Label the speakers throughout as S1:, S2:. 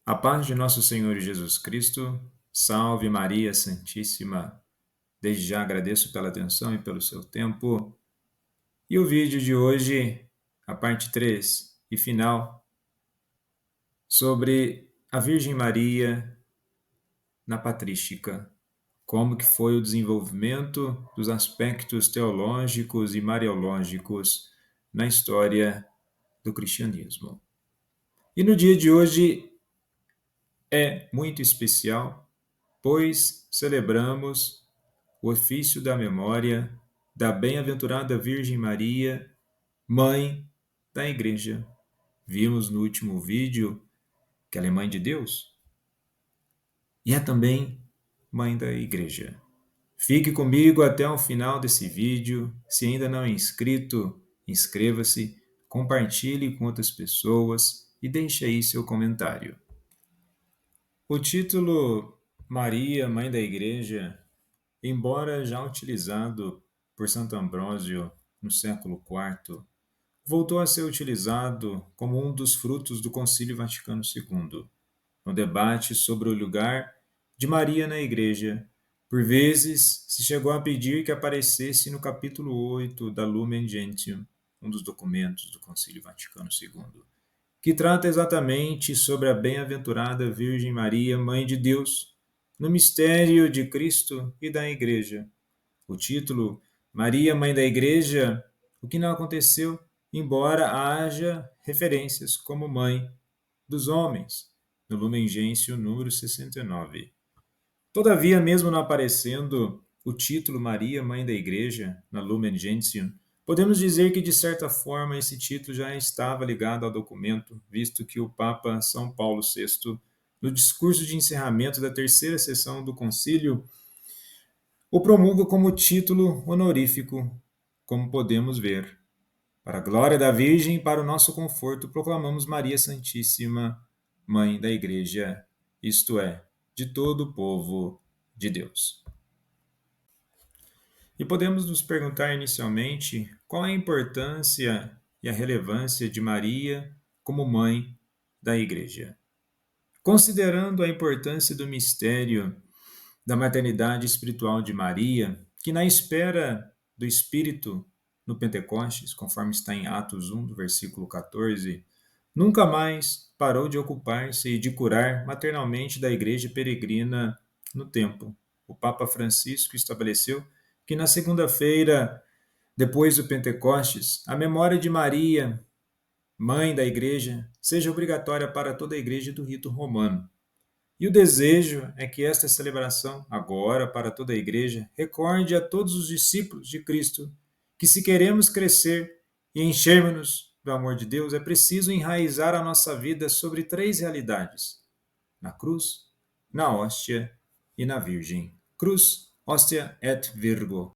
S1: A paz de nosso Senhor Jesus Cristo, salve Maria Santíssima. Desde já agradeço pela atenção e pelo seu tempo. E o vídeo de hoje, a parte 3 e final, sobre a Virgem Maria na patrística. Como que foi o desenvolvimento dos aspectos teológicos e mariológicos na história do cristianismo. E no dia de hoje é muito especial, pois celebramos o ofício da memória da bem-aventurada Virgem Maria, Mãe da Igreja. Vimos no último vídeo que ela é Mãe de Deus e é também Mãe da Igreja. Fique comigo até o final desse vídeo. Se ainda não é inscrito, inscreva-se, compartilhe com outras pessoas e deixe aí seu comentário. O título Maria, Mãe da Igreja, embora já utilizado por Santo Ambrósio no século IV, voltou a ser utilizado como um dos frutos do Concílio Vaticano II, no debate sobre o lugar de Maria na Igreja. Por vezes, se chegou a pedir que aparecesse no capítulo 8 da Lumen Gentium, um dos documentos do Concílio Vaticano II, que trata exatamente sobre a bem-aventurada Virgem Maria, Mãe de Deus, no mistério de Cristo e da Igreja. O título, Maria, Mãe da Igreja, o que não aconteceu, embora haja referências como Mãe dos Homens, no Lumen Gentium número 69. Todavia, mesmo não aparecendo o título Maria, Mãe da Igreja, na Lumen Gentium, podemos dizer que, de certa forma, esse título já estava ligado ao documento, visto que o Papa São Paulo VI, no discurso de encerramento da terceira sessão do concílio, o promulga como título honorífico, como podemos ver. Para a glória da Virgem e para o nosso conforto, proclamamos Maria Santíssima, Mãe da Igreja, isto é, de todo o povo de Deus. E podemos nos perguntar inicialmente qual a importância e a relevância de Maria como mãe da Igreja. Considerando a importância do mistério da maternidade espiritual de Maria, que na espera do Espírito no Pentecostes, conforme está em Atos 1, do versículo 14, nunca mais parou de ocupar-se e de curar maternalmente da igreja peregrina no templo. O Papa Francisco estabeleceu que na segunda-feira, depois do Pentecostes, a memória de Maria, mãe da igreja, seja obrigatória para toda a igreja do rito romano. E o desejo é que esta celebração, agora para toda a igreja, recorde a todos os discípulos de Cristo que, se queremos crescer e enchermos-nos do amor de Deus, é preciso enraizar a nossa vida sobre três realidades: na cruz, na hóstia e na Virgem. Cruz, hóstia et Virgo.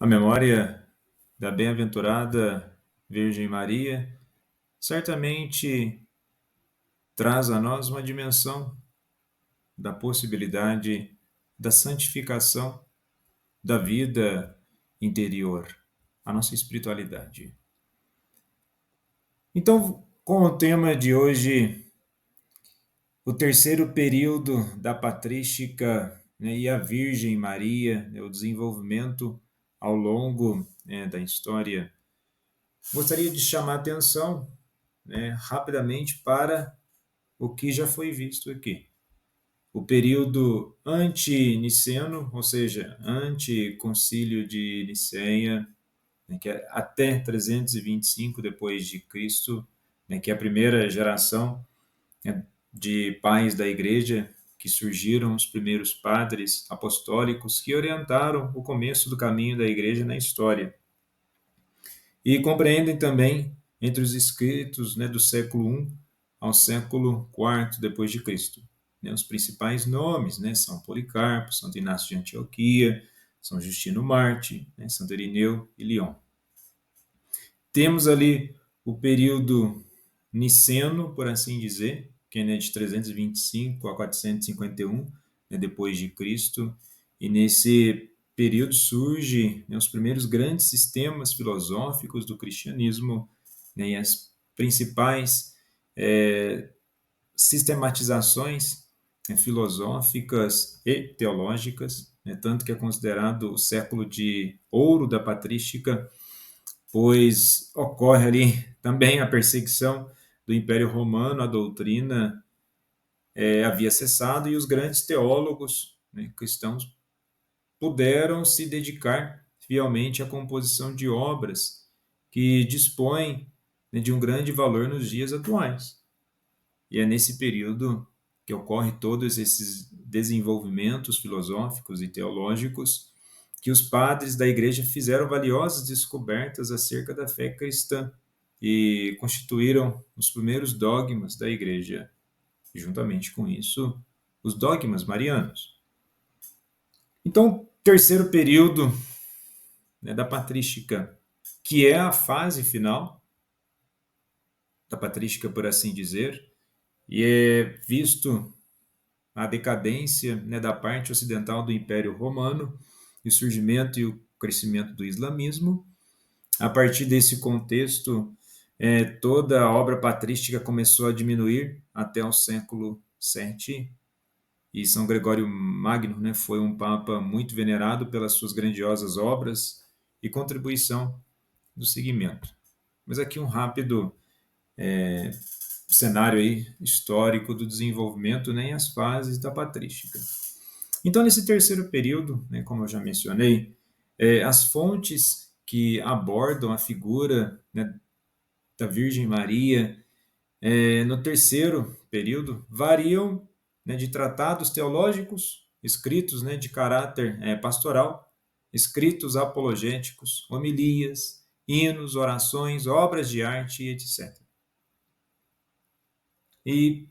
S1: A memória da bem-aventurada Virgem Maria certamente traz a nós uma dimensão da possibilidade da santificação da vida interior, a nossa espiritualidade. Então, com o tema de hoje, o terceiro período da patrística, né, e a Virgem Maria, né, o desenvolvimento ao longo, né, da história, gostaria de chamar a atenção, né, rapidamente para o que já foi visto aqui. O período anti-niceno, ou seja, anti-concílio de Niceia, né, que é até 325 depois de Cristo, né, que é a primeira geração, né, de pais da igreja, que surgiram os primeiros padres apostólicos que orientaram o começo do caminho da igreja na história. E compreendem também entre os escritos, né, do século I ao século IV depois de Cristo. Né, os principais nomes, né, São Policarpo, Santo Inácio de Antioquia, São Justino Marte, né, Santo Irineu e Leão. Temos ali o período niceno, por assim dizer, que é de 325 a 451, né, depois de Cristo, e nesse período surge, né, os primeiros grandes sistemas filosóficos do cristianismo, né, e as principais sistematizações, né, filosóficas e teológicas, né, tanto que é considerado o século de ouro da patrística, pois ocorre ali também a perseguição do Império Romano, a doutrina havia cessado e os grandes teólogos, né, cristãos puderam se dedicar fielmente à composição de obras que dispõem, né, de um grande valor nos dias atuais. E é nesse período que ocorre todos esses desenvolvimentos filosóficos e teológicos que os padres da igreja fizeram valiosas descobertas acerca da fé cristã e constituíram os primeiros dogmas da igreja. E, juntamente com isso, os dogmas marianos. Então, terceiro período, né, da patrística, que é a fase final da patrística, por assim dizer, e é visto a decadência, né, da parte ocidental do Império Romano, e o surgimento e o crescimento do islamismo. A partir desse contexto, toda a obra patrística começou a diminuir até o século VII, e São Gregório Magno, né, foi um papa muito venerado pelas suas grandiosas obras e contribuição do segmento. Mas aqui um rápido cenário aí histórico do desenvolvimento, né, e as fases da patrística. Então, nesse terceiro período, né, como eu já mencionei, as fontes que abordam a figura, né, da Virgem Maria no terceiro período variam, né, de tratados teológicos, escritos, né, de caráter pastoral, escritos apologéticos, homilias, hinos, orações, obras de arte, etc. E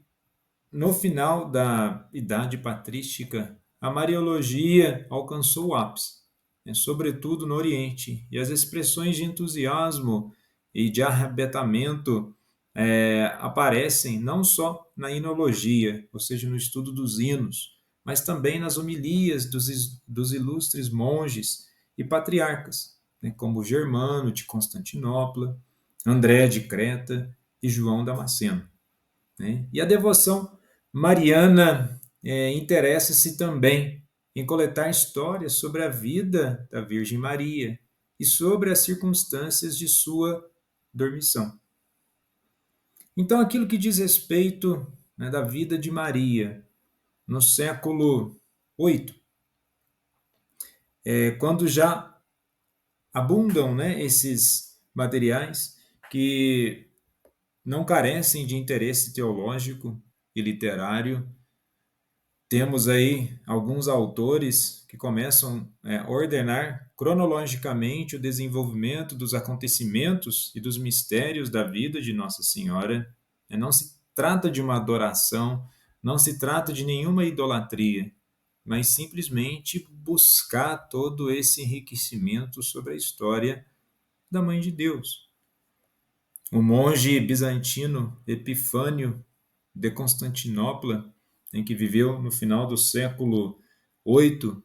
S1: no final da Idade Patrística, a Mariologia alcançou o ápice, né, sobretudo no Oriente, e as expressões de entusiasmo e de arrebatamento aparecem não só na hinologia, ou seja, no estudo dos hinos, mas também nas homilias dos ilustres monges e patriarcas, né, como Germano de Constantinopla, André de Creta e João Damasceno. Né? E a devoção mariana interessa-se também em coletar histórias sobre a vida da Virgem Maria e sobre as circunstâncias de sua dormição. Então, aquilo que diz respeito, né, da vida de Maria no século VIII, quando já abundam, né, esses materiais que não carecem de interesse teológico e literário. Temos aí alguns autores que começam a ordenar cronologicamente o desenvolvimento dos acontecimentos e dos mistérios da vida de Nossa Senhora. Não se trata de uma adoração, não se trata de nenhuma idolatria, mas simplesmente buscar todo esse enriquecimento sobre a história da Mãe de Deus. O monge bizantino Epifânio de Constantinopla, em que viveu no final do século VIII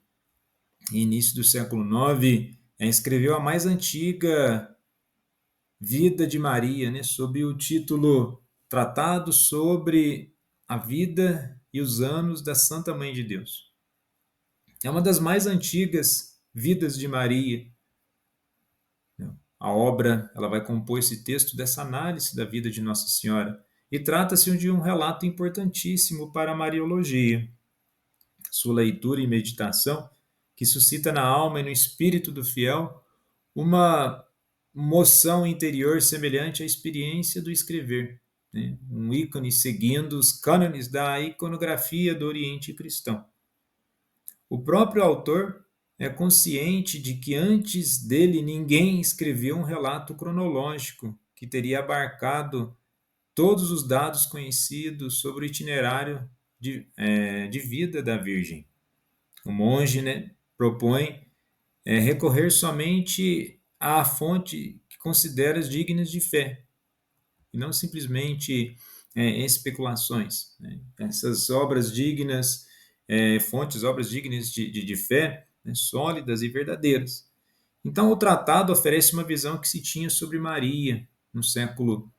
S1: e início do século IX, escreveu a mais antiga vida de Maria, né, sob o título Tratado sobre a Vida e os Anos da Santa Mãe de Deus. É uma das mais antigas vidas de Maria. A obra ela vai compor esse texto dessa análise da vida de Nossa Senhora e trata-se de um relato importantíssimo para a Mariologia. Sua leitura e meditação, que suscita na alma e no espírito do fiel uma moção interior semelhante à experiência do escrever, né? Um ícone seguindo os cânones da iconografia do Oriente cristão. O próprio autor é consciente de que antes dele ninguém escreveu um relato cronológico que teria abarcado todos os dados conhecidos sobre o itinerário de vida da Virgem. O monge, né, propõe recorrer somente à fonte que considera dignas de fé, e não simplesmente especulações. Né? Essas obras dignas, obras dignas de fé, né, sólidas e verdadeiras. Então, o tratado oferece uma visão que se tinha sobre Maria no século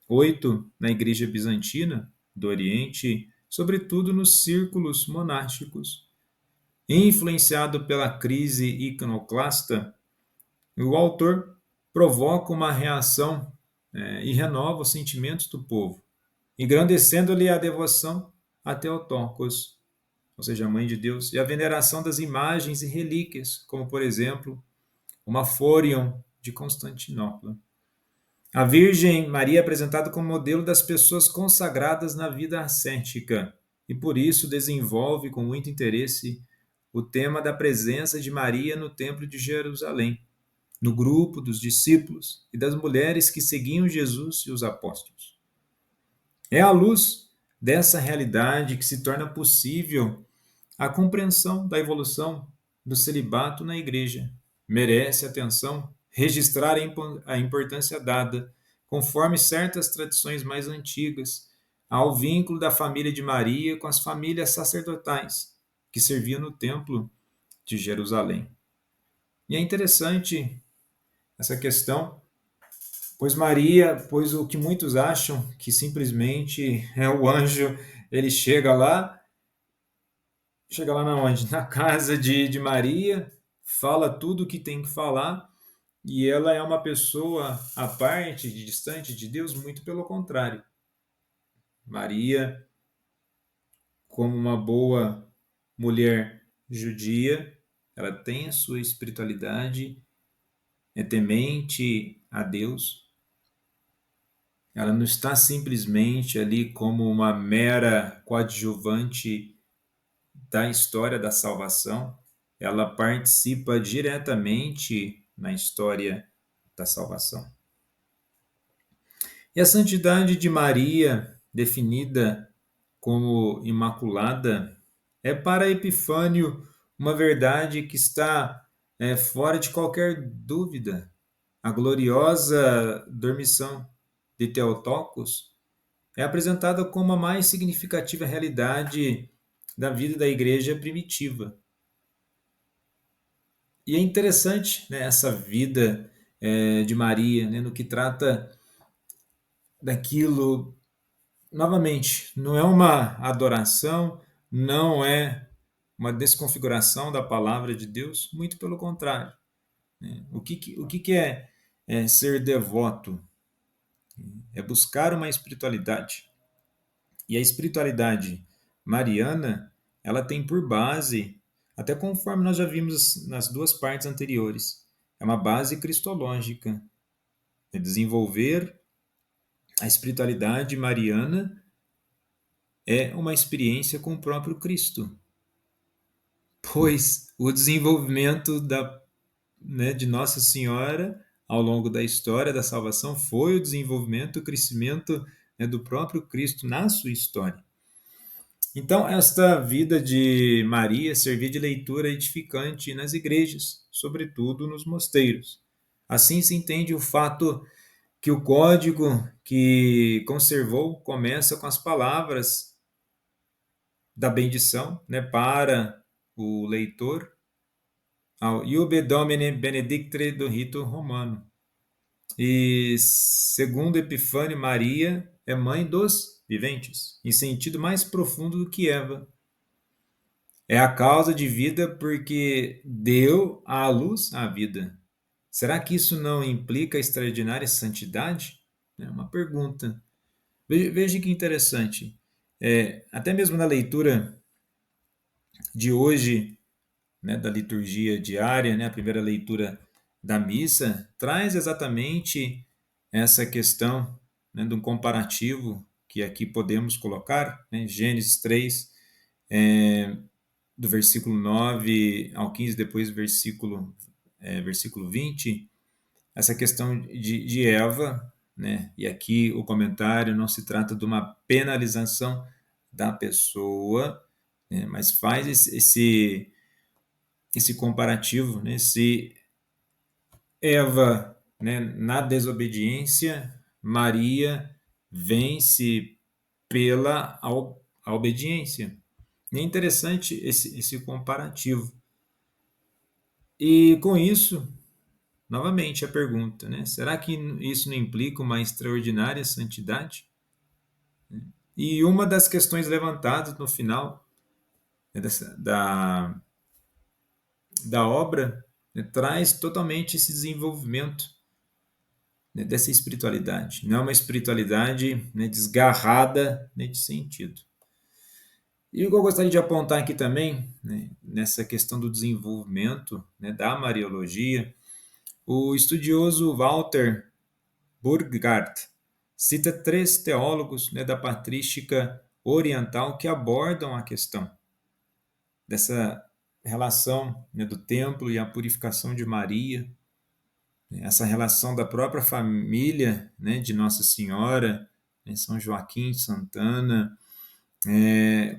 S1: VIII, na Igreja Bizantina do Oriente, sobretudo nos círculos monásticos. Influenciado pela crise iconoclasta, o autor provoca uma reação e renova os sentimentos do povo, engrandecendo-lhe a devoção a Theotokos, ou seja, a Mãe de Deus, e a veneração das imagens e relíquias, como, por exemplo, uma Fórion de Constantinopla. A Virgem Maria é apresentada como modelo das pessoas consagradas na vida ascética e, por isso, desenvolve com muito interesse o tema da presença de Maria no Templo de Jerusalém, no grupo dos discípulos e das mulheres que seguiam Jesus e os apóstolos. É à luz dessa realidade que se torna possível a compreensão da evolução do celibato na Igreja. Merece atenção registrar a importância dada, conforme certas tradições mais antigas, ao vínculo da família de Maria com as famílias sacerdotais que serviam no Templo de Jerusalém. E é interessante essa questão, pois o que muitos acham que simplesmente é o anjo, ele chega lá na onde? Na casa de Maria, fala tudo o que tem que falar, e ela é uma pessoa à parte, distante de Deus, muito pelo contrário. Maria, como uma boa mulher judia, ela tem a sua espiritualidade, é temente a Deus. Ela não está simplesmente ali como uma mera coadjuvante da história da salvação, ela participa diretamente na história da salvação. E a santidade de Maria, definida como imaculada, é para Epifânio uma verdade que está fora de qualquer dúvida. A gloriosa dormição de Theotokos é apresentada como a mais significativa realidade da vida da igreja primitiva. E é interessante, né, essa vida de Maria, né, no que trata daquilo, novamente, não é uma adoração, não é uma desconfiguração da palavra de Deus, muito pelo contrário. Né? O que é ser devoto? É buscar uma espiritualidade. E a espiritualidade mariana, ela tem por base, até conforme nós já vimos nas duas partes anteriores, é uma base cristológica. É desenvolver a espiritualidade mariana é uma experiência com o próprio Cristo, pois o desenvolvimento de Nossa Senhora ao longo da história da salvação foi o desenvolvimento, o crescimento, né, do próprio Cristo na sua história. Então, esta vida de Maria servia de leitura edificante nas igrejas, sobretudo nos mosteiros. Assim se entende o fato que o código que conservou começa com as palavras da bendição, né, para o leitor, ao Iube Domine Benedictre do rito romano. E, segundo Epifânio, Maria é mãe dos viventes, em sentido mais profundo do que Eva. É a causa de vida porque deu à luz a vida. Será que isso não implica extraordinária santidade? É uma pergunta. Veja que interessante. Até mesmo na leitura de hoje, né, da liturgia diária, né, a primeira leitura da missa, traz exatamente essa questão, né, de um comparativo que aqui podemos colocar, né, Gênesis 3, do versículo 9 ao 15, depois versículo 20, essa questão de Eva, né? E aqui o comentário não se trata de uma penalização da pessoa, né? Mas faz esse comparativo, né? Se Eva, né, na desobediência, Maria vence pela a obediência. E é interessante esse comparativo. E com isso, novamente a pergunta, né? Será que isso não implica uma extraordinária santidade? E uma das questões levantadas no final, né, da obra, né, traz totalmente esse desenvolvimento, né, dessa espiritualidade. Não é uma espiritualidade, né, desgarrada nesse sentido. E o que eu gostaria de apontar aqui também, né, nessa questão do desenvolvimento, né, da Mariologia, o estudioso Walter Burghardt cita três teólogos, né, da patrística oriental que abordam a questão dessa relação, né, do templo e a purificação de Maria, né, essa relação da própria família, né, de Nossa Senhora, né, São Joaquim de Santana,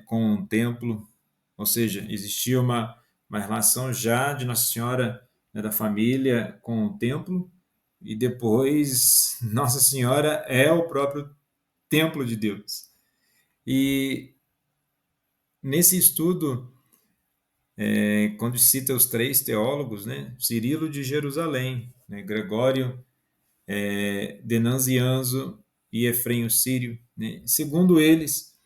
S1: com o templo, ou seja, existia uma relação já de Nossa Senhora, né, da família com o templo, e depois Nossa Senhora é o próprio templo de Deus. E nesse estudo, quando cita os três teólogos, né, Cirilo de Jerusalém, né, Gregório de Nazianzo e Efrêmio Sírio, né, segundo eles,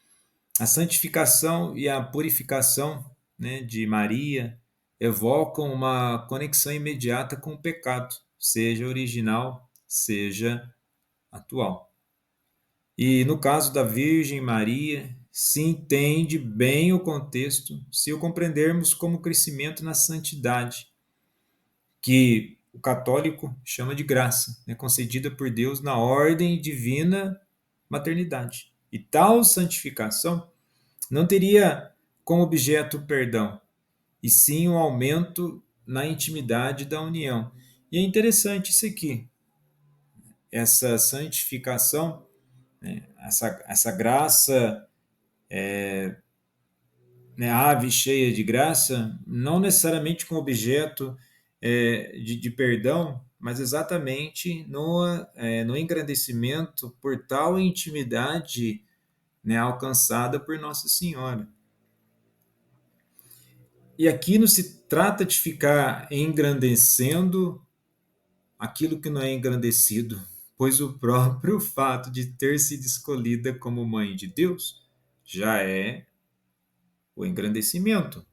S1: a santificação e a purificação, né, de Maria evocam uma conexão imediata com o pecado, seja original, seja atual. E no caso da Virgem Maria, se entende bem o contexto se o compreendermos como crescimento na santidade, que o católico chama de graça, né, concedida por Deus na ordem divina maternidade. E tal santificação não teria como objeto o perdão, e sim um aumento na intimidade da união. E é interessante isso aqui, essa santificação, né, essa graça, né, ave cheia de graça, não necessariamente com objeto de perdão, mas exatamente no engrandecimento por tal intimidade, né, alcançada por Nossa Senhora. E aqui não se trata de ficar engrandecendo aquilo que não é engrandecido, pois o próprio fato de ter sido escolhida como mãe de Deus já é o engrandecimento.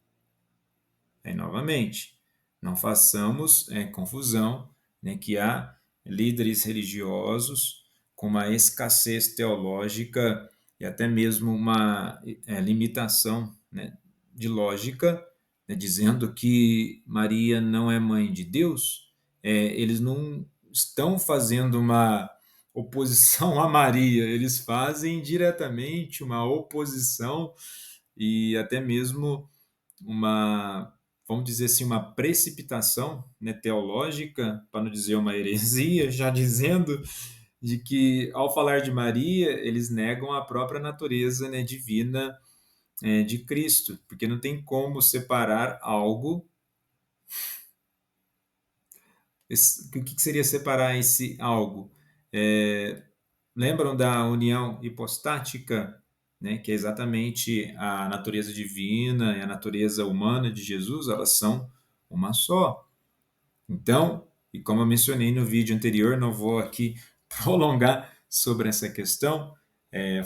S1: Aí, novamente, não façamos confusão, né, que há líderes religiosos com uma escassez teológica e até mesmo uma limitação, né, de lógica, né, dizendo que Maria não é mãe de Deus. Eles não estão fazendo uma oposição a Maria, eles fazem diretamente uma oposição e até mesmo uma, vamos dizer assim, uma precipitação, né, teológica, para não dizer uma heresia, já dizendo de que, ao falar de Maria, eles negam a própria natureza, né, divina, de Cristo, porque não tem como separar algo. O que seria separar esse algo? É, lembram da união hipostática, né, que é exatamente a natureza divina e a natureza humana de Jesus, elas são uma só. Então, e como eu mencionei no vídeo anterior, não vou aqui prolongar sobre essa questão,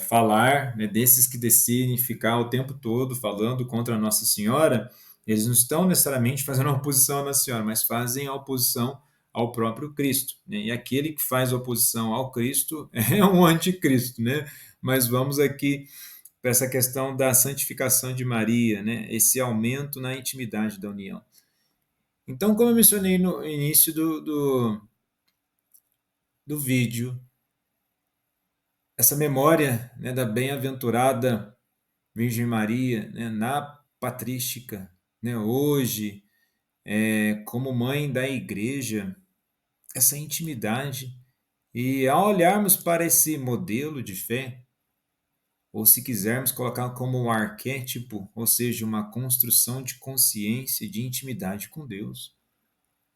S1: falar, né, desses que decidem ficar o tempo todo falando contra Nossa Senhora, eles não estão necessariamente fazendo uma oposição à Nossa Senhora, mas fazem a oposição ao próprio Cristo, né? E aquele que faz oposição ao Cristo é um anticristo, né? Mas vamos aqui para essa questão da santificação de Maria, né? Esse aumento na intimidade da união. Então, como eu mencionei no início do vídeo, essa memória, né, da bem-aventurada Virgem Maria, né, na patrística, né, hoje, como mãe da igreja, essa intimidade. E ao olharmos para esse modelo de fé, ou se quisermos colocar como um arquétipo, ou seja, uma construção de consciência, de intimidade com Deus,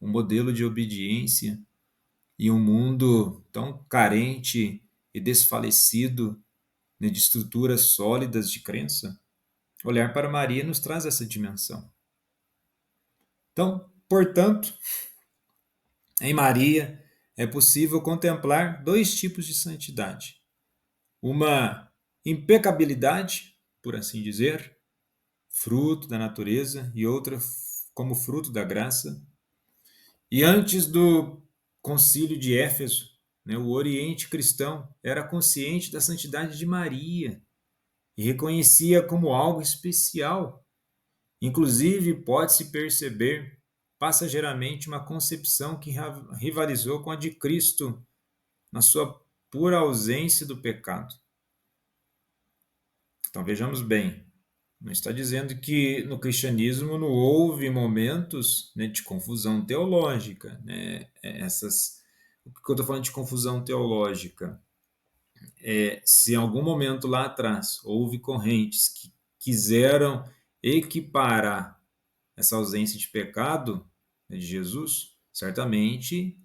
S1: um modelo de obediência e um mundo tão carente e desfalecido, né, de estruturas sólidas de crença, olhar para Maria nos traz essa dimensão. Então, portanto, em Maria é possível contemplar dois tipos de santidade: uma impecabilidade, por assim dizer, fruto da natureza, e outra como fruto da graça. E antes do Concílio de Éfeso, né, o Oriente cristão era consciente da santidade de Maria e reconhecia como algo especial. Inclusive, pode-se perceber passageiramente uma concepção que rivalizou com a de Cristo na sua pura ausência do pecado. Então vejamos bem, não está dizendo que no cristianismo não houve momentos, né, de confusão teológica, né? O que eu estou falando de confusão teológica? Se em algum momento lá atrás houve correntes que quiseram equiparar essa ausência de pecado, né, de Jesus, certamente,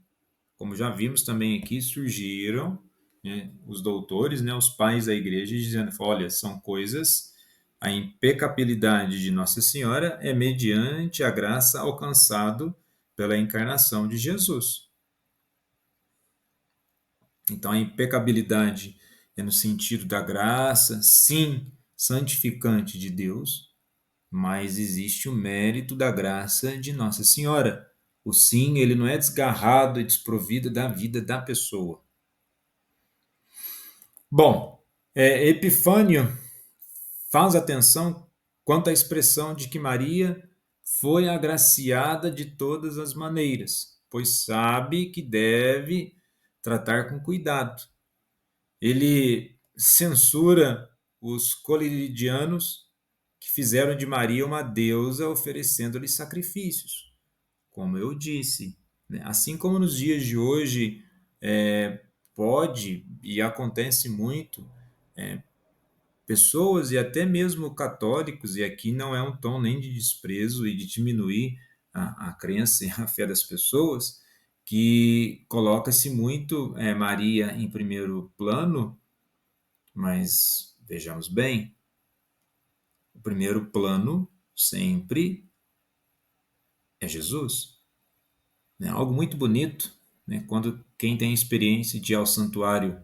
S1: como já vimos também aqui, surgiram, né, os doutores, né, os pais da igreja, dizendo: olha, são coisas, a impecabilidade de Nossa Senhora é mediante a graça alcançado pela encarnação de Jesus. Então, a impecabilidade é no sentido da graça, sim, santificante de Deus, mas existe o mérito da graça de Nossa Senhora. O sim, ele não é desgarrado e desprovido da vida da pessoa. Bom, Epifânio faz atenção quanto à expressão de que Maria foi agraciada de todas as maneiras, pois sabe que deve tratar com cuidado. Ele censura os coliridianos que fizeram de Maria uma deusa oferecendo-lhe sacrifícios. Como eu disse, né? Assim como nos dias de hoje pode e acontece muito, pessoas e até mesmo católicos, e aqui não é um tom nem de desprezo e de diminuir a crença e a fé das pessoas, que coloca-se muito Maria em primeiro plano, mas vejamos bem, o primeiro plano sempre é Jesus. Né? Algo muito bonito, né? Quando quem tem experiência de ir ao Santuário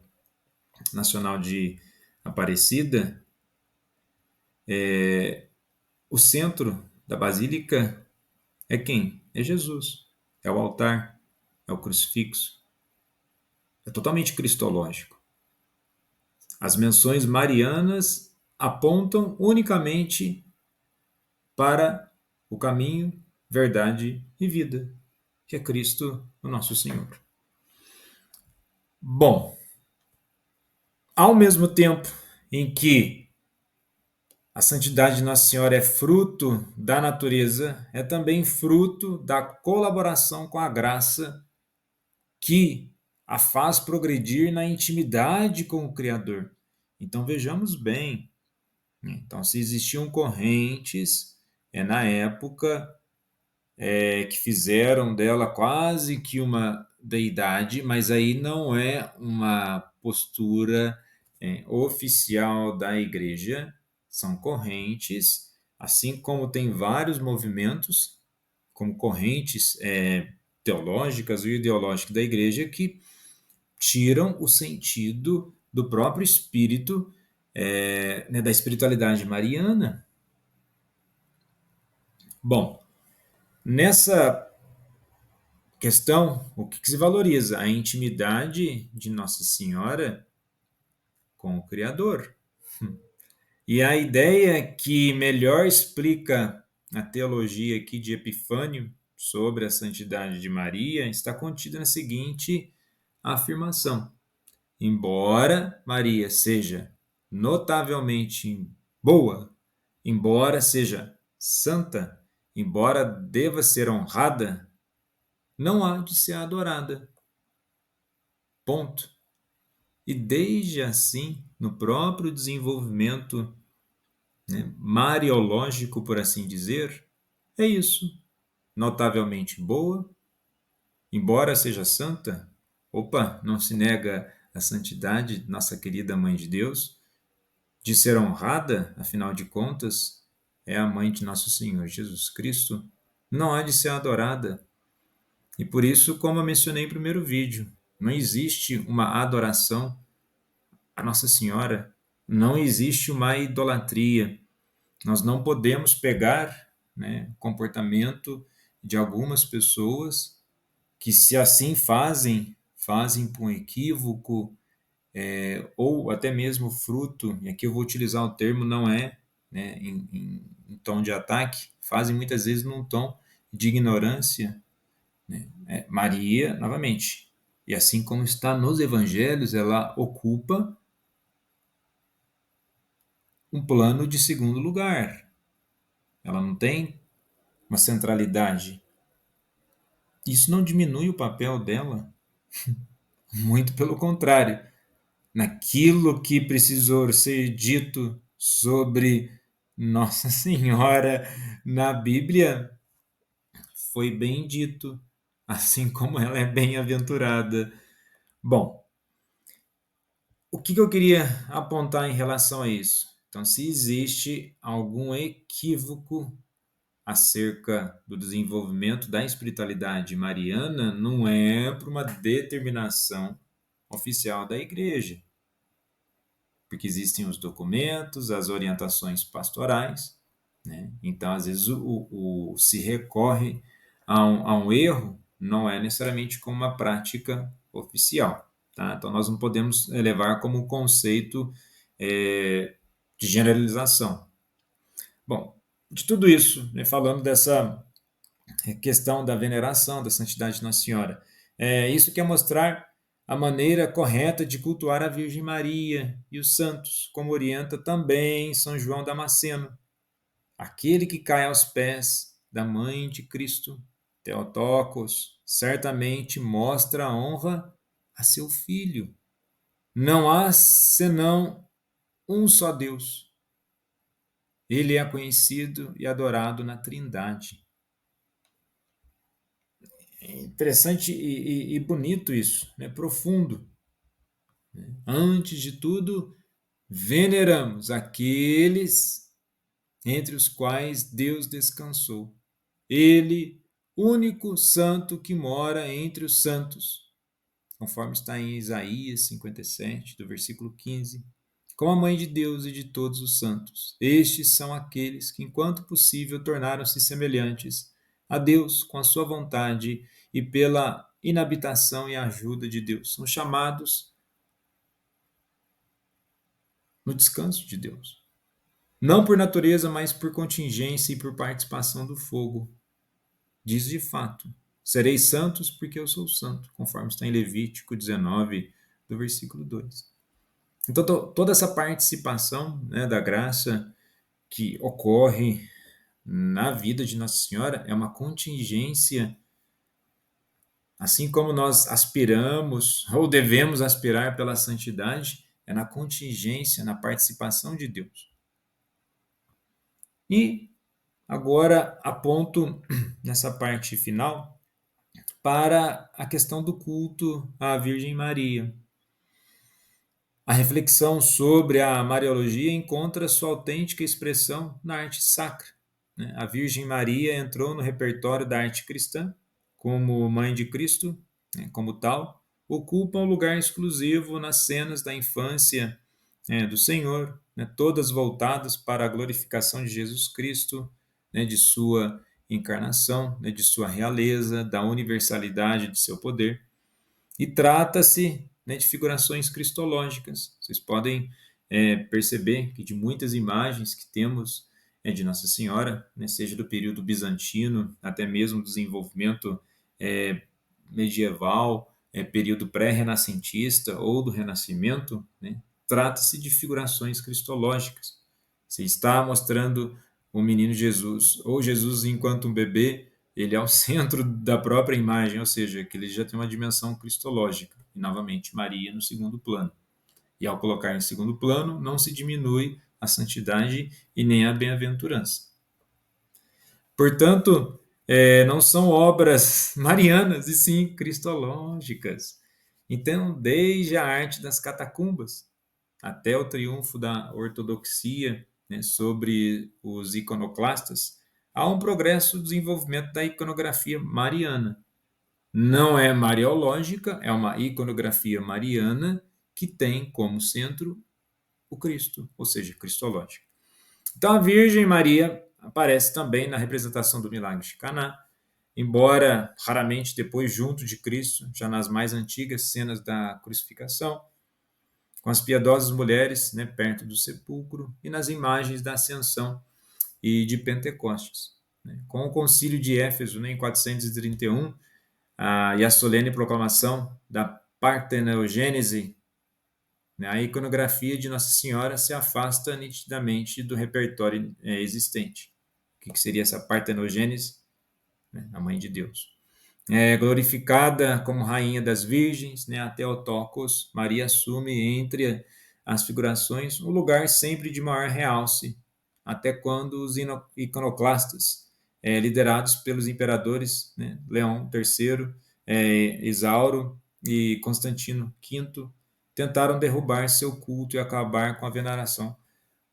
S1: Nacional de Aparecida, o centro da Basílica é quem? É Jesus. É o altar, é o crucifixo. É totalmente cristológico. As menções marianas apontam unicamente para o caminho, verdade e vida, que é Cristo, o nosso Senhor. Bom, ao mesmo tempo em que a santidade de Nossa Senhora é fruto da natureza, é também fruto da colaboração com a graça que a faz progredir na intimidade com o Criador. Então vejamos bem, né? Então, se existiam correntes na época que fizeram dela quase que uma deidade, mas aí não é uma postura oficial da igreja, são correntes, assim como tem vários movimentos, como correntes teológicas ou ideológicas da igreja, que tiram o sentido do próprio espírito, né, da espiritualidade mariana. Bom, nessa questão, o que se valoriza? A intimidade de Nossa Senhora com o Criador. E a ideia que melhor explica a teologia aqui de Epifânio sobre a santidade de Maria está contida na seguinte afirmação: embora Maria seja notavelmente boa, embora seja santa, embora deva ser honrada, não há de ser adorada. ponto. E desde assim, no próprio desenvolvimento, né, mariológico, por assim dizer, é isso. Notavelmente boa, embora seja santa, opa, não se nega a santidade, nossa querida Mãe de Deus, de ser honrada, afinal de contas, é a mãe de nosso Senhor Jesus Cristo, não há de ser adorada. E por isso, como eu mencionei no primeiro vídeo, não existe uma adoração a Nossa Senhora, não existe uma idolatria. Nós não podemos pegar, né, o comportamento de algumas pessoas que, se assim fazem, fazem por equívoco, ou até mesmo fruto, e aqui eu vou utilizar o termo, não é, né, em tom de ataque, fazem muitas vezes num tom de ignorância, né? Maria, novamente, e assim como está nos evangelhos, ela ocupa um plano de segundo lugar. Ela não tem uma centralidade. Isso não diminui o papel dela, muito pelo contrário. Naquilo que precisou ser dito sobre Nossa Senhora na Bíblia, foi bem dito, assim como ela é bem-aventurada. Bom, o que eu queria apontar em relação a isso? Então, se existe algum equívoco acerca do desenvolvimento da espiritualidade mariana, não é por uma determinação oficial da igreja, porque existem os documentos, as orientações pastorais, né? Então, às vezes, se recorre a um erro, não é necessariamente como uma prática oficial. Tá? Então, nós não podemos levar como um conceito de generalização. Bom, de tudo isso, né, falando dessa questão da veneração, da santidade de Nossa Senhora, isso quer mostrar a maneira correta de cultuar a Virgem Maria e os santos, como orienta também São João Damasceno. Aquele que cai aos pés da Mãe de Cristo, Theotokos, certamente mostra a honra a seu Filho. Não há senão um só Deus. Ele é conhecido e adorado na Trindade. É interessante e bonito isso, né? Profundo. Antes de tudo, veneramos aqueles entre os quais Deus descansou. Ele, único santo que mora entre os santos, conforme está em Isaías 57, do versículo 15. Com a Mãe de Deus e de todos os santos. Estes são aqueles que, enquanto possível, tornaram-se semelhantes a Deus com a sua vontade e pela inabitação e ajuda de Deus. São chamados no descanso de Deus. Não por natureza, mas por contingência e por participação do fogo. Diz de fato: sereis santos porque eu sou santo, conforme está em Levítico 19, do versículo 2. Então, toda essa participação, né, da graça que ocorre na vida de Nossa Senhora é uma contingência, assim como nós aspiramos ou devemos aspirar pela santidade, é na contingência, na participação de Deus. E agora aponto nessa parte final para a questão do culto à Virgem Maria. A reflexão sobre a Mariologia encontra sua autêntica expressão na arte sacra, né? A Virgem Maria entrou no repertório da arte cristã como Mãe de Cristo, né? Como tal, ocupa um lugar exclusivo nas cenas da infância, né, do Senhor, né? Todas voltadas para a glorificação de Jesus Cristo, né, de sua encarnação, né, de sua realeza, da universalidade de seu poder. E trata-se, né, de figurações cristológicas. Vocês podem perceber que de muitas imagens que temos de Nossa Senhora, né, seja do período bizantino, até mesmo do desenvolvimento medieval, período pré-renascentista ou do Renascimento, né, trata-se de figurações cristológicas. Você está mostrando o menino Jesus, ou Jesus enquanto um bebê, ele é o centro da própria imagem, ou seja, que ele já tem uma dimensão cristológica. e novamente Maria no segundo plano. E ao colocar em segundo plano, não se diminui a santidade e nem a bem-aventurança. Portanto, não são obras marianas, e sim cristológicas. Então, desde a arte das catacumbas até o triunfo da ortodoxia, né, sobre os iconoclastas, há um progresso do desenvolvimento da iconografia mariana. Não é mariológica, é uma iconografia mariana que tem como centro o Cristo, ou seja, cristológica. Então a Virgem Maria aparece também na representação do milagre de Caná, embora raramente depois junto de Cristo, já nas mais antigas cenas da crucificação, com as piedosas mulheres, né, perto do sepulcro e nas imagens da Ascensão e de Pentecostes. Né. Com o Concílio de Éfeso, né, em 431, e a solene proclamação da partenogênese, né, a iconografia de Nossa Senhora se afasta nitidamente do repertório existente. O que seria essa partenogênese? Né, a Mãe de Deus. Glorificada como Rainha das Virgens, né, a Theotokos, Maria assume entre as figurações um lugar sempre de maior realce, até quando os iconoclastas, liderados pelos imperadores, né, Leão III, Isauro e Constantino V, tentaram derrubar seu culto e acabar com a veneração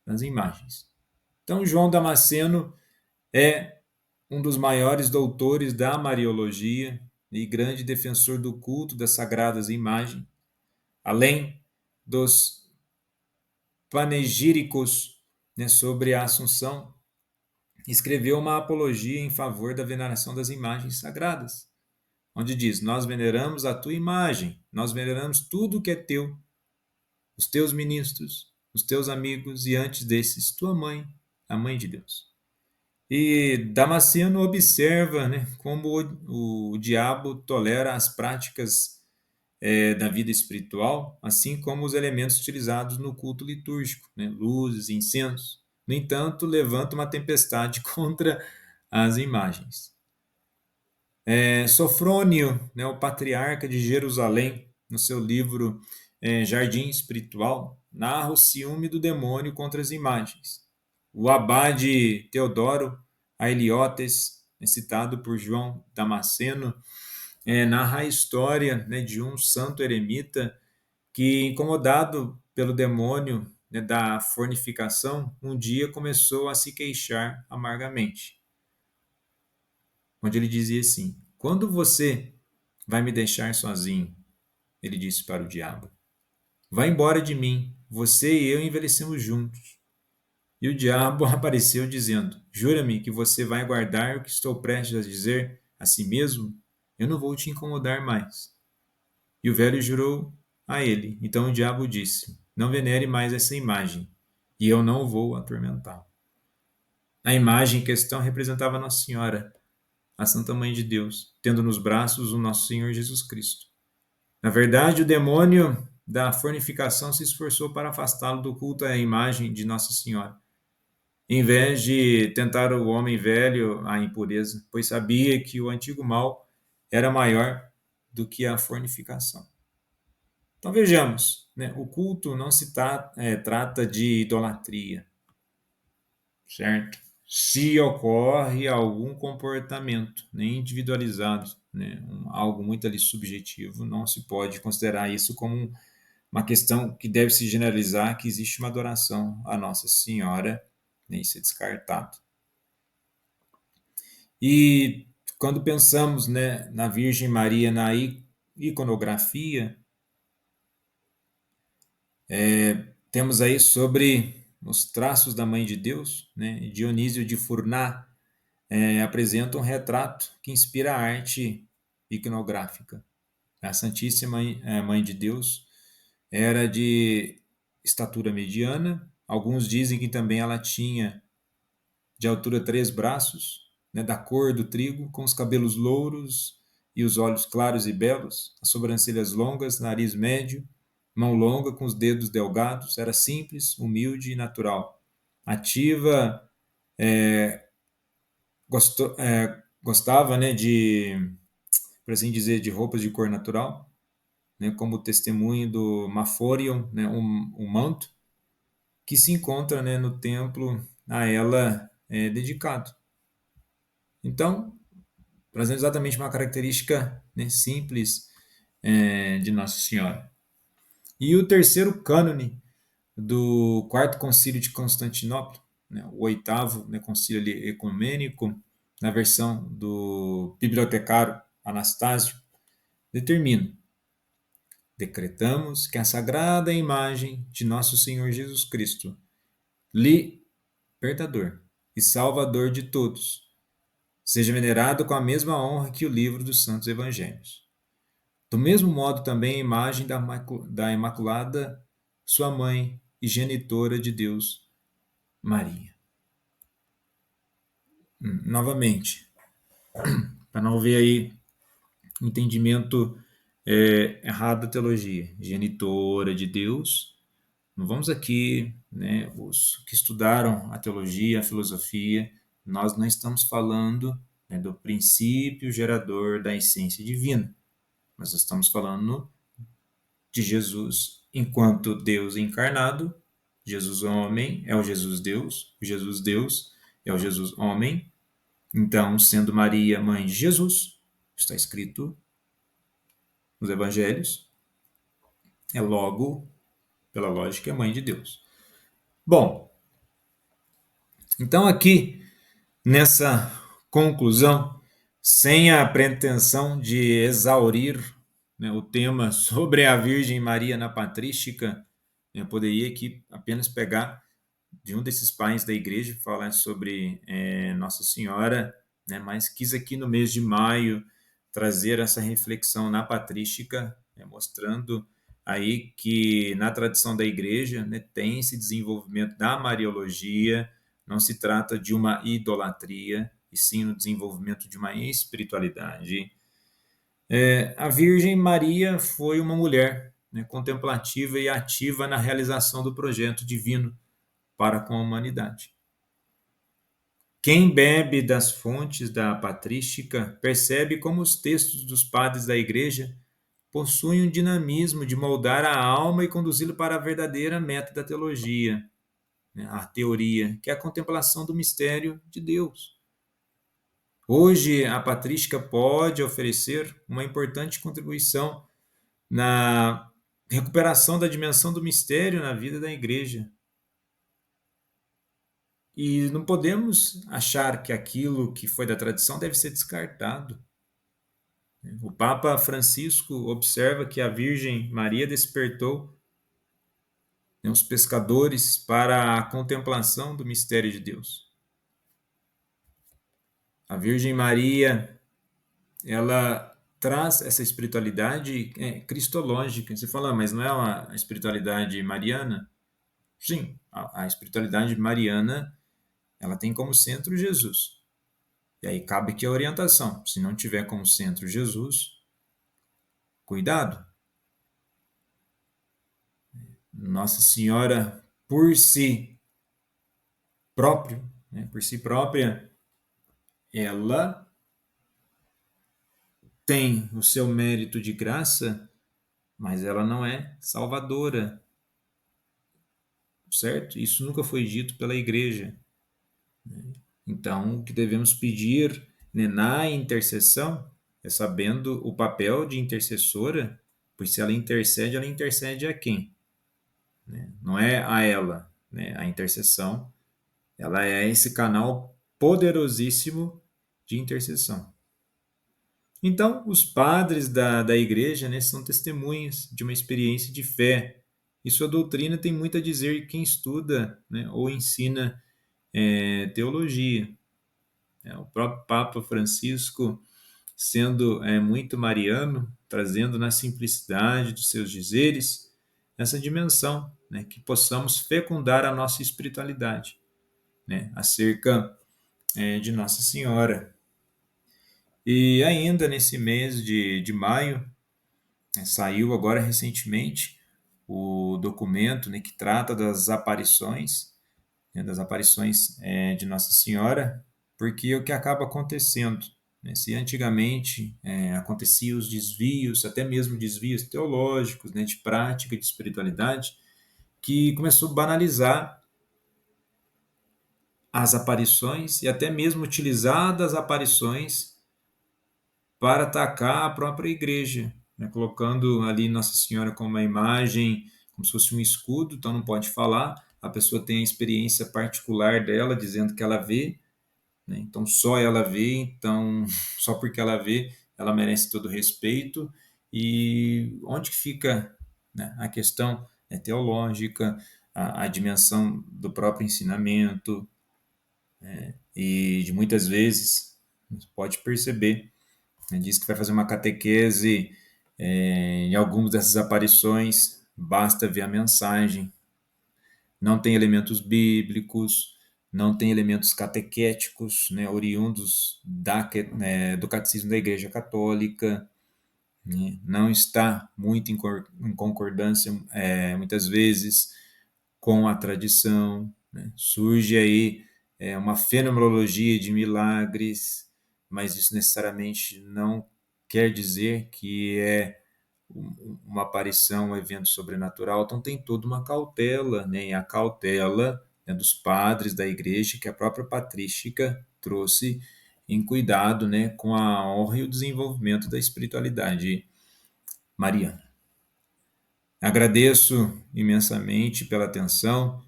S1: das imagens. Então, João Damasceno é um dos maiores doutores da Mariologia e grande defensor do culto das sagradas imagens, além dos panegíricos, né, sobre a Assunção, escreveu uma apologia em favor da veneração das imagens sagradas, onde diz: nós veneramos a tua imagem, nós veneramos tudo que é teu, os teus ministros, os teus amigos e antes desses, tua mãe, a mãe de Deus. E Damasceno observa, né, como o diabo tolera as práticas da vida espiritual, assim como os elementos utilizados no culto litúrgico, né, luzes, incensos. No entanto, levanta uma tempestade contra as imagens. Sofrônio, né, o patriarca de Jerusalém, no seu livro Jardim Espiritual, narra o ciúme do demônio contra as imagens. O abade Teodoro Ailiotes, citado por João Damasceno, narra a história, né, de um santo eremita que, incomodado pelo demônio, né, da fornificação, um dia começou a se queixar amargamente, onde ele dizia assim: quando você vai me deixar sozinho? Ele disse para o diabo: vai embora de mim, você e eu envelhecemos juntos. E o diabo apareceu dizendo: jura-me que você vai guardar o que estou prestes a dizer a si mesmo? Eu não vou te incomodar mais. E o velho jurou a ele. Então o diabo disse: não venere mais essa imagem, e eu não vou atormentá-lo. A imagem em questão representava Nossa Senhora, a Santa Mãe de Deus, tendo nos braços o nosso Senhor Jesus Cristo. Na verdade, o demônio da fornificação se esforçou para afastá-lo do culto à imagem de Nossa Senhora, em vez de tentar o homem velho a impureza, pois sabia que o antigo mal era maior do que a fornificação. Então vejamos, né? O culto não se trata de idolatria, certo? Se ocorre algum comportamento, né, individualizado, né, algo muito ali subjetivo, não se pode considerar isso como uma questão que deve se generalizar, que existe uma adoração à Nossa Senhora, nem ser descartado. E quando pensamos, né, na Virgem Maria, na iconografia, temos aí sobre os traços da Mãe de Deus, né, Dionísio de Furná apresenta um retrato que inspira a arte iconográfica. A Santíssima Mãe de Deus era de estatura mediana, alguns dizem que também ela tinha de altura 3 braços, né, da cor do trigo, com os cabelos louros e os olhos claros e belos, as sobrancelhas longas, nariz médio, mão longa com os dedos delgados, era simples, humilde e natural. Ativa, gostava, né, de, por assim dizer, de roupas de cor natural, né, como testemunho do Maforion, né, um manto, que se encontra, né, no templo a ela dedicado. Então, trazendo exatamente uma característica, né, simples de Nossa Senhora. E o terceiro cânone do Quarto Concílio de Constantinopla, né, o oitavo, né, concílio ali ecumênico, na versão do bibliotecário Anastácio, determina: decretamos que a sagrada imagem de nosso Senhor Jesus Cristo, libertador e salvador de todos, seja venerado com a mesma honra que o livro dos Santos Evangelhos. Do mesmo modo também a imagem da Imaculada, sua mãe e genitora de Deus, Maria. Novamente, para não haver aí entendimento errado da teologia, genitora de Deus, não vamos aqui, né, os que estudaram a teologia, a filosofia, nós não estamos falando, né, do princípio gerador da essência divina, mas nós estamos falando de Jesus enquanto Deus encarnado. Jesus homem é o Jesus Deus é o Jesus homem. Então, sendo Maria mãe de Jesus, está escrito nos evangelhos, é logo, pela lógica, é mãe de Deus. Bom, então aqui, nessa conclusão, sem a pretensão de exaurir, né, o tema sobre a Virgem Maria na patrística, eu poderia aqui apenas pegar de um desses pais da igreja e falar sobre Nossa Senhora, né, mas quis aqui no mês de maio trazer essa reflexão na patrística, né, mostrando aí que na tradição da igreja, né, tem esse desenvolvimento da Mariologia, não se trata de uma idolatria, e sim no desenvolvimento de uma espiritualidade. A Virgem Maria foi uma mulher, né, contemplativa e ativa na realização do projeto divino para com a humanidade. Quem bebe das fontes da patrística percebe como os textos dos padres da igreja possuem um dinamismo de moldar a alma e conduzi-lo para a verdadeira meta da teologia, né, a teoria, que é a contemplação do mistério de Deus. Hoje, a patrística pode oferecer uma importante contribuição na recuperação da dimensão do mistério na vida da igreja. E não podemos achar que aquilo que foi da tradição deve ser descartado. O Papa Francisco observa que a Virgem Maria despertou, né, os pescadores para a contemplação do mistério de Deus. A Virgem Maria, ela traz essa espiritualidade cristológica. Você fala, mas não é uma espiritualidade mariana? Sim, a espiritualidade mariana, ela tem como centro Jesus. E aí cabe aqui a orientação. Se não tiver como centro Jesus, cuidado. Nossa Senhora, por si próprio, né, por si própria, ela tem o seu mérito de graça, mas ela não é salvadora, certo? Isso nunca foi dito pela igreja. Então, o que devemos pedir, né, na intercessão é sabendo o papel de intercessora, pois se ela intercede a quem? Né? Não é a ela, né? A intercessão, ela é esse canal poderosíssimo de intercessão. Então, os padres da igreja, né, são testemunhas de uma experiência de fé, e sua doutrina tem muito a dizer quem estuda, né, ou ensina teologia. O próprio Papa Francisco, sendo muito mariano, trazendo na simplicidade dos seus dizeres essa dimensão, né, que possamos fecundar a nossa espiritualidade, né, acerca de Nossa Senhora. E ainda nesse mês de maio, saiu agora recentemente o documento, né, que trata das aparições, né, de Nossa Senhora, porque o que acaba acontecendo? né? Se antigamente aconteciam os desvios, até mesmo desvios teológicos, né, de prática, de espiritualidade, que começou a banalizar as aparições e até mesmo utilizar das aparições para atacar a própria igreja, né? Colocando ali Nossa Senhora como uma imagem, como se fosse um escudo, então não pode falar, a pessoa tem a experiência particular dela, dizendo que ela vê, né? Então só ela vê, então só porque ela vê, ela merece todo respeito. E onde que fica, né, a questão teológica, a dimensão do próprio ensinamento, e de muitas vezes, você pode perceber, né, diz que vai fazer uma catequese em algumas dessas aparições, basta ver a mensagem, não tem elementos bíblicos, não tem elementos catequéticos, né, oriundos do catecismo da Igreja Católica, né, não está muito em concordância, muitas vezes, com a tradição, né? Surge aí uma fenomenologia de milagres, mas isso necessariamente não quer dizer que é uma aparição, um evento sobrenatural. Então tem toda uma cautela, né? E a cautela, né, dos padres da igreja, que a própria patrística trouxe em cuidado, né, com a honra e o desenvolvimento da espiritualidade mariana. Agradeço imensamente pela atenção,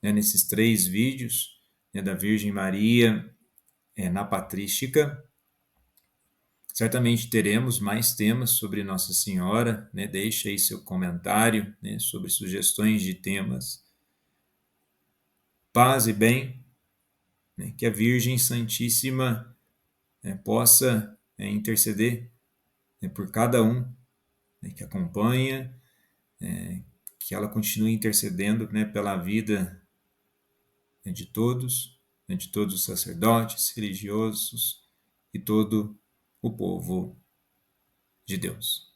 S1: né, nesses 3 vídeos, né, da Virgem Maria na patrística. Certamente teremos mais temas sobre Nossa Senhora, né? Deixe aí seu comentário, né, sobre sugestões de temas. Paz e bem, né, que a Virgem Santíssima possa interceder, né, por cada um, né, que acompanha, que ela continue intercedendo, né, pela vida, né, de todos, né, de todos os sacerdotes, religiosos e todo o povo de Deus.